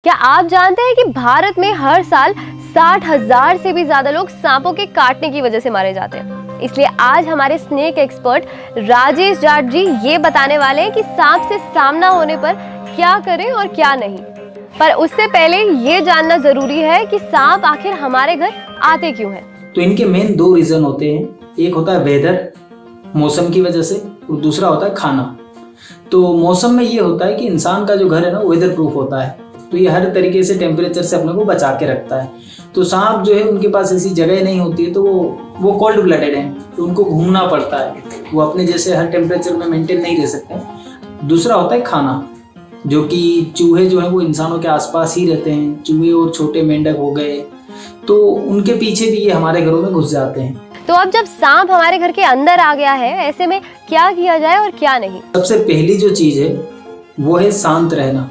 क्या आप जानते हैं कि भारत में हर साल 60,000 से भी ज्यादा लोग सांपों के काटने की वजह से मारे जाते हैं। इसलिए आज हमारे स्नेक एक्सपर्ट राजेश जाट जी ये बताने वाले हैं कि सांप से सामना होने पर क्या करें और क्या नहीं। पर उससे पहले ये जानना जरूरी है कि सांप आखिर हमारे घर आते क्यों हैं। तो इनके मेन दो रीजन होते हैं, एक होता है वेदर, मौसम की वजह से, और दूसरा होता है खाना। तो मौसम में ये होता है कि इंसान का जो घर है ना वेदर प्रूफ होता है, तो ये हर तरीके से टेम्परेचर से अपने को बचा के रखता है। तो सांप जो है उनके पास ऐसी जगह नहीं होती है, तो वो कोल्ड ब्लडेड हैं, तो उनको घूमना पड़ता है, वो अपने जैसे हर टेम्परेचर में मेंटेन नहीं रह सकते। दूसरा होता है खाना, जो कि चूहे जो है वो इंसानों के आसपास ही रहते हैं, चूहे और छोटे मेंढक हो गए, तो उनके पीछे भी ये हमारे घरों में घुस जाते हैं। तो अब जब सांप हमारे घर के अंदर आ गया है, ऐसे में क्या किया जाए और क्या नहीं। सबसे पहली जो चीज है वो है शांत रहना।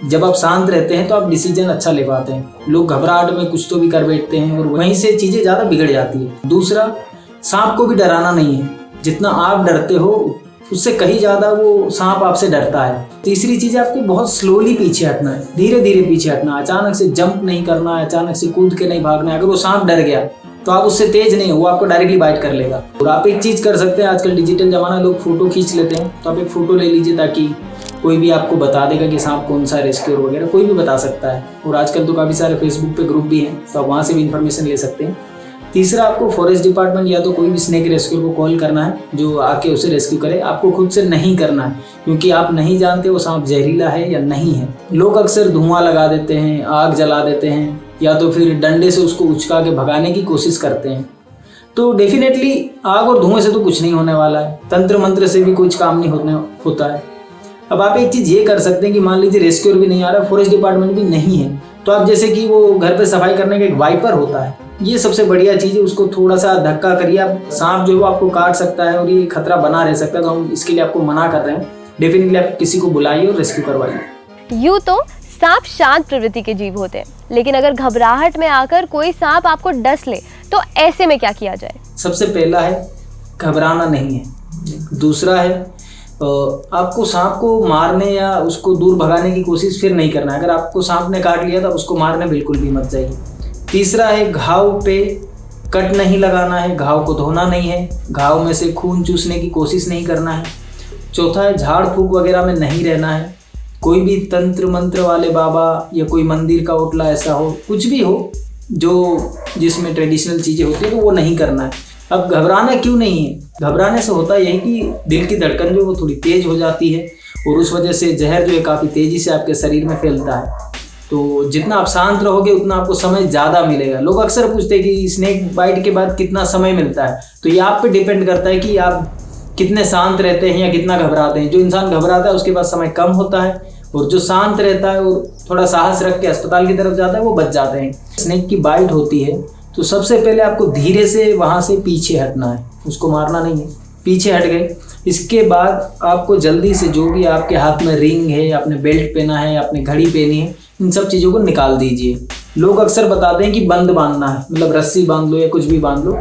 जब आप शांत रहते हैं तो आप डिसीजन अच्छा ले पाते हैं। लोग घबराहट में कुछ तो भी कर बैठते हैं और वहीं से चीजें ज्यादा बिगड़ जाती है। दूसरा, सांप को भी डराना नहीं है, जितना आप डरते हो उससे कहीं ज्यादा वो सांप आपसे डरता है। तीसरी चीज है आपको बहुत स्लोली पीछे हटना है, धीरे धीरे पीछे हटना, अचानक से जंप नहीं करना है, अचानक से कूद के नहीं भागना है। अगर वो सांप डर गया तो आप उससे तेज नहीं हो, वो आपको डायरेक्टली बाइट कर लेगा। और आप एक चीज कर सकते हैं, आजकल डिजिटल जमाना, लोग फोटो खींच लेते हैं, तो आप एक फोटो ले लीजिए ताकि कोई भी आपको बता देगा कि सांप कौन सा रेस्क्यूर वगैरह कोई भी बता सकता है। और आजकल तो काफ़ी सारे फेसबुक पे ग्रुप भी हैं, तो आप वहाँ से भी इन्फॉर्मेशन ले सकते हैं। तीसरा, आपको फॉरेस्ट डिपार्टमेंट या तो कोई भी स्नेक रेस्क्यूर को कॉल करना है जो आके उसे रेस्क्यू करे। आपको खुद से नहीं करना है, क्योंकि आप नहीं जानते वो सांप जहरीला है या नहीं है। लोग अक्सर धुआं लगा देते हैं, आग जला देते हैं, या तो फिर डंडे से उसको उचका के भगाने की कोशिश करते हैं। तो डेफिनेटली आग और धुएं से तो कुछ नहीं होने वाला है, तंत्र मंत्र से भी कुछ काम नहीं होता है। अब आप एक चीज़ ये कर सकते हैं कि मान लीजिए रेस्क्यूर भी नहीं आ रहा, फॉरेस्ट डिपार्टमेंट भी नहीं है, तो आप जैसे कि वो घर पे सफाई करने का एक वाइपर होता है, ये सबसे बढ़िया चीज़ है। उसको थोड़ा सा धक्का करिए, आप सांप जो है वो आपको काट सकता है और ये खतरा बना रह सकता है, तो हम इसके लिए आपको मना कर रहे हैं। डेफिनेटली आप किसी को बुलाइए और रेस्क्यू करवाइए। यूँ तो सांप शांत प्रवृत्ति के जीव होते हैं, लेकिन अगर घबराहट में आकर कोई सांप आपको डस ले तो ऐसे में क्या किया जाए। सबसे पहला है घबराना नहीं है। दूसरा है आपको सांप को मारने या उसको दूर भगाने की कोशिश फिर नहीं करना है। अगर आपको सांप ने काट लिया तो उसको मारने बिल्कुल भी मत जाइए। तीसरा है घाव पे कट नहीं लगाना है, घाव को धोना नहीं है, घाव में से खून चूसने की कोशिश नहीं करना है। चौथा है झाड़ फूक वगैरह में नहीं रहना है। कोई भी तंत्र मंत्र वाले बाबा या कोई मंदिर का ओटला ऐसा हो, कुछ भी हो जो जिसमें ट्रेडिशनल चीज़ें होती है, तो वो नहीं करना है। अब घबराना क्यों नहीं है? घबराने से होता यही कि दिल की धड़कन जो वो थोड़ी तेज हो जाती है और उस वजह से जहर जो है काफ़ी तेज़ी से आपके शरीर में फैलता है। तो जितना आप शांत रहोगे उतना आपको समय ज़्यादा मिलेगा। लोग अक्सर पूछते हैं कि स्नेक बाइट के बाद कितना समय मिलता है, तो ये आप पे डिपेंड करता है कि आप कितने शांत रहते हैं या कितना घबराते हैं। जो इंसान घबराता है उसके पास समय कम होता है, और जो शांत रहता है और थोड़ा साहस रख के अस्पताल की तरफ जाता है वो बच जाते हैं। स्नेक की बाइट होती है तो सबसे पहले आपको धीरे से वहाँ से पीछे हटना है, उसको मारना नहीं है, पीछे हट गए। इसके बाद आपको जल्दी से जो भी आपके हाथ में रिंग है, आपने बेल्ट पहना है, आपने घड़ी पहनी है, इन सब चीज़ों को निकाल दीजिए। लोग अक्सर बताते हैं कि बंद बांधना है, मतलब रस्सी बांध लो या कुछ भी बांध लो,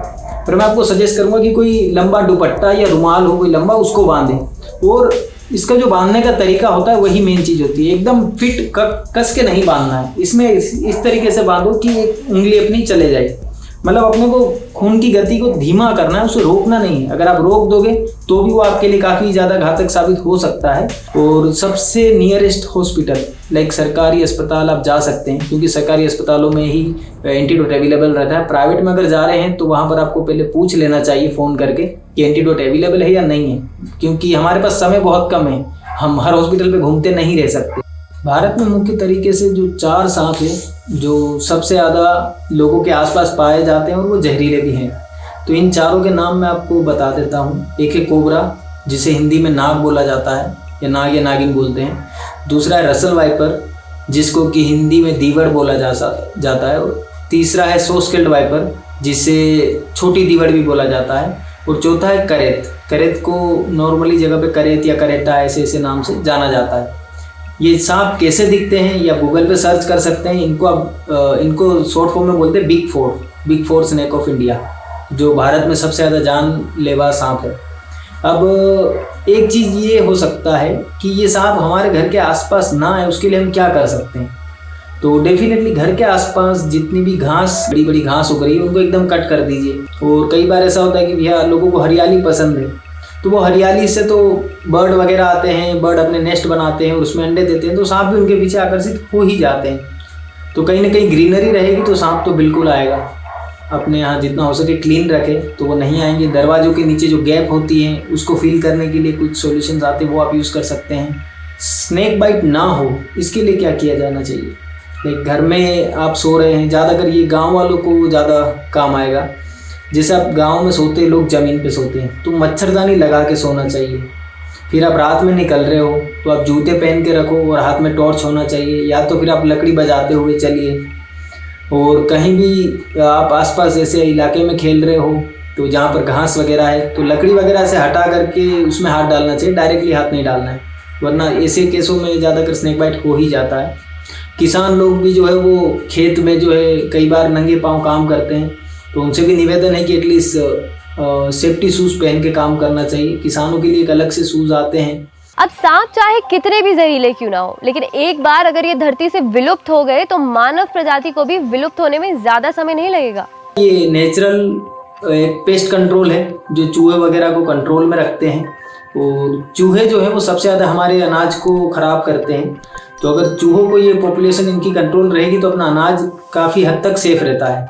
पर मैं आपको सजेस्ट करूँगा कि कोई लंबा दुपट्टा या रुमाल हो कोई लंबा, उसको बांधें। और इसका जो बांधने का तरीका होता है वही मेन चीज़ होती है, एकदम फिट कस के नहीं बांधना है। इसमें इस तरीके से बांधो कि एक उंगली अपनी चले जाए, मतलब अपने को खून की गति को धीमा करना है, उसे रोकना नहीं है। अगर आप रोक दोगे तो भी वो आपके लिए काफ़ी ज़्यादा घातक साबित हो सकता है। और सबसे नियरेस्ट हॉस्पिटल लाइक सरकारी अस्पताल आप जा सकते हैं, क्योंकि सरकारी अस्पतालों में ही एंटीडोट अवेलेबल रहता है। प्राइवेट में अगर जा रहे हैं तो वहाँ पर आपको पहले पूछ लेना चाहिए फ़ोन करके कि एंटीडोट अवेलेबल है या नहीं है, क्योंकि हमारे पास समय बहुत कम है, हम हर हॉस्पिटल पर घूमते नहीं रह सकते। भारत में मुख्य तरीके से जो 4 सांप हैं जो सबसे ज़्यादा लोगों के आसपास पाए जाते हैं और वो जहरीले भी हैं, तो इन चारों के नाम मैं आपको बता देता हूँ। एक है कोबरा, जिसे हिंदी में नाग बोला जाता है या नाग या नागिन बोलते हैं। दूसरा है रसल वाइपर, जिसको कि हिंदी में दीवड़ बोला जाता है। और तीसरा है सोस्केल्ड वाइपर, जिसे छोटी दीवड़ भी बोला जाता है। और चौथा है करेत। करेत को नॉर्मली जगह पे करेत या करेटा ऐसे नाम से जाना जाता है। ये सांप कैसे दिखते हैं या गूगल पे सर्च कर सकते हैं। इनको शॉर्ट फॉर्म में बोलते हैं big four snake of India, जो भारत में सबसे ज़्यादा जानलेवा सांप है। अब एक चीज़ ये हो सकता है कि ये सांप हमारे घर के आसपास ना आए, उसके लिए हम क्या कर सकते हैं। तो डेफिनेटली घर के आसपास जितनी भी घास, बड़ी बड़ी घास उग रही है, उनको एकदम कट कर दीजिए। और कई बार ऐसा होता है कि भैया लोगों को हरियाली पसंद है, तो वो हरियाली से तो बर्ड वगैरह आते हैं, बर्ड अपने नेस्ट बनाते हैं और उसमें अंडे देते हैं, तो सांप भी उनके पीछे आकर्षित हो ही जाते हैं। तो कहीं ना कहीं ग्रीनरी रहेगी तो सांप तो बिल्कुल आएगा। अपने यहाँ जितना हो सके क्लीन रखें तो वो नहीं आएंगे। दरवाजों के नीचे जो गैप होती है उसको फिल करने के लिए कुछ सॉल्यूशंस आते हैं, वो आप यूज़ कर सकते हैं। स्नेक बाइट ना हो इसके लिए क्या किया जाना चाहिए? लाइक घर में आप सो रहे हैं, ज़्यादातर ये गांव वालों को ज़्यादा काम आएगा। जैसे आप गांव में सोते हैं, लोग ज़मीन पे सोते हैं, तो मच्छरदानी लगा के सोना चाहिए। फिर आप रात में निकल रहे हो तो आप जूते पहन के रखो और हाथ में टॉर्च होना चाहिए, या तो फिर आप लकड़ी बजाते हुए चलिए। और कहीं भी आप आसपास ऐसे इलाके में खेल रहे हो तो जहाँ पर घास वगैरह है, तो लकड़ी वगैरह से हटा करके उसमें हाथ डालना चाहिए, डायरेक्टली हाथ नहीं डालना है, वरना ऐसे केसों में ज़्यादातर स्नेक बाइट हो ही जाता है। किसान लोग भी जो है वो खेत में जो है कई बार नंगे पाँव काम करते हैं, तो उनसे भी निवेदन है कि एटलीस्ट सेफ्टी शूज़ पहन के काम करना चाहिए। किसानों के लिए एक अलग से शूज़ आते हैं। अब सांप चाहे कितने भी जहरीले क्यों ना हो, लेकिन एक बार अगर ये धरती से विलुप्त हो गए तो मानव प्रजाति को भी विलुप्त होने में ज़्यादा समय नहीं लगेगा। ये नेचुरल एक पेस्ट कंट्रोल है जो चूहे वगैरह को कंट्रोल में रखते हैं, और चूहे जो है वो सबसे ज़्यादा हमारे अनाज को ख़राब करते हैं। तो अगर चूहों को ये पॉपुलेशन इनकी कंट्रोल रहेगी तो अपना अनाज काफ़ी हद तक सेफ रहता है।